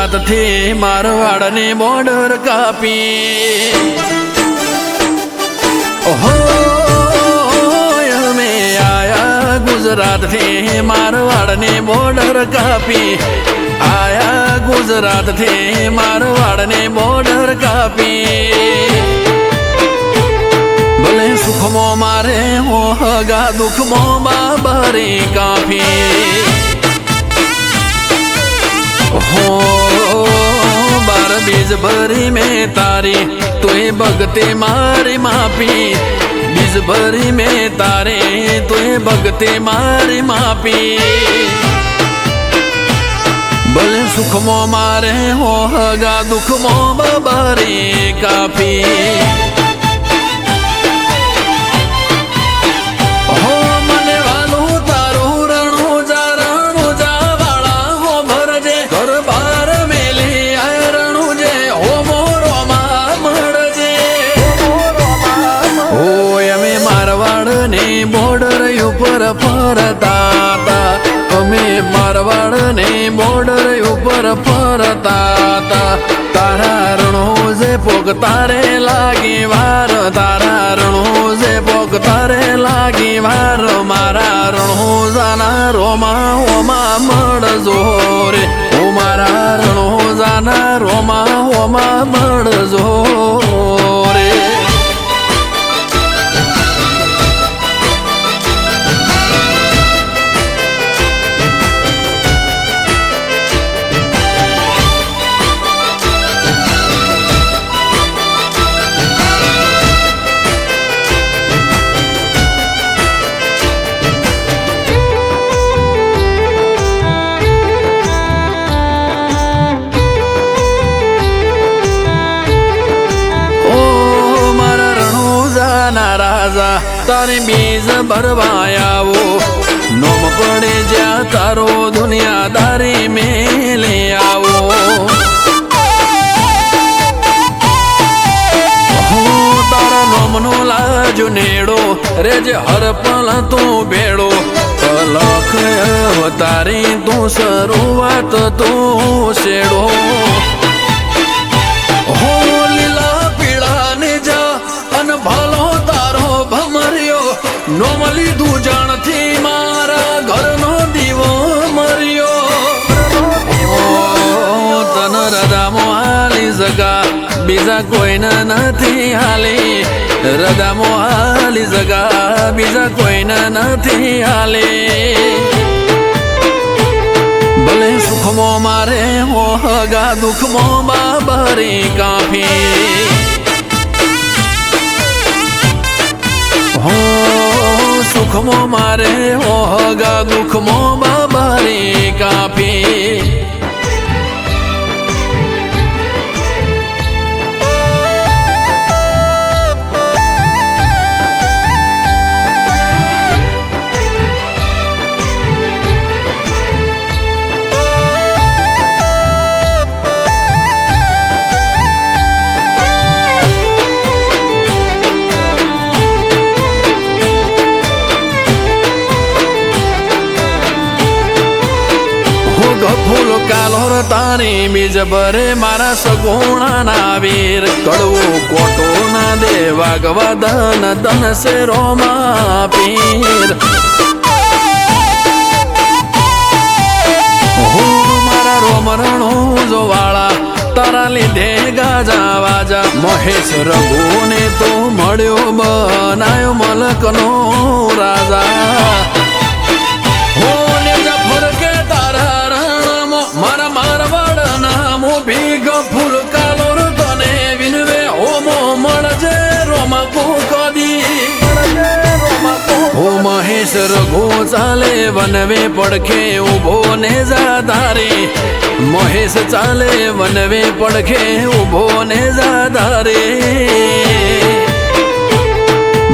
गुजरात थी मारवाड़ ने border copy. ओहो में आया गुजरात थी मारवाड़ ने बॉर्डर कापी। आया गुजरात थी मारवाड़ ने बॉर्डर कापी। भले सुख मो मारे हो हगा दुख मो बाबरी काफी। हो बार बीज भरी में तारी तुए भगते मारी मापी। बीज भरी में तारे तुए भगते मारी मापी। भले सुख मो मारे हो हगा दुख मो बाबरी काफी। बॉर्डर ऊपर फरता अमे मारवाड़ ने बॉर्डर ऊपर फरता। तारा रणो जे पोक तारे लागी वार। तारा रणो जे पोक तारे लागी वार। मारा रणो जाना रोमा होमा मड़ जोरे। ओ मारा रणो जाना रोमा होमा मड़ जोरे। राजा तारे बीज भरवाया वो नोम पड़े जा तारो दुनियादारी में ले आओ। हो तारा नोम नो लाजो नेड़ो रेज हर पल तू बेड़ो। लख तारी तू शुरुआत तू शेड़ो। हो लीला पीड़ा ने जा अन भालो भमरियो नोमली दू जान थी मारा घर नो दीवो मरियो। तन रदा मोहाली जगा बीजा कोई नथी हाली। रदा मोहाली जगा बीजा कोई नथी हाली। भले सुख मो मारे हो हगा दुख मो बाबरी काफी। हो सुख मो मारे हो हगा दुख मो बाबरी काफी। फूल कालोर तारी बीज भरे मारा सगुणा ना वीर। कड़वो कोटो ना दे वागवा धन धन से रोमा पीर। हो मारा रोम रणो जो वाला तारा लीधे गाजा वाजा। महेश रघु ने तो मळ्यो बनायो मलक नो राजा। हो ने जफर के तारा मारा मारवाड़ नामो भीग फूल कालोर तने विनवे ओमो मळजे रोमा पुकदी। ओ महेश रघु चाले वनवे पड़खे उभो ने जाधारे। महेश चाले वनवे पड़खे उभो ने जाधारे।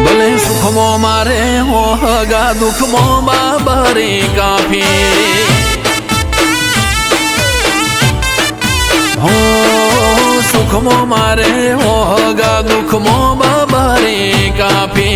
भले सुख मो मारे हो हगा दुख मो बाबरी काफी। हो सुख मो मारे हो हगा दुख मो बाबरी काफी।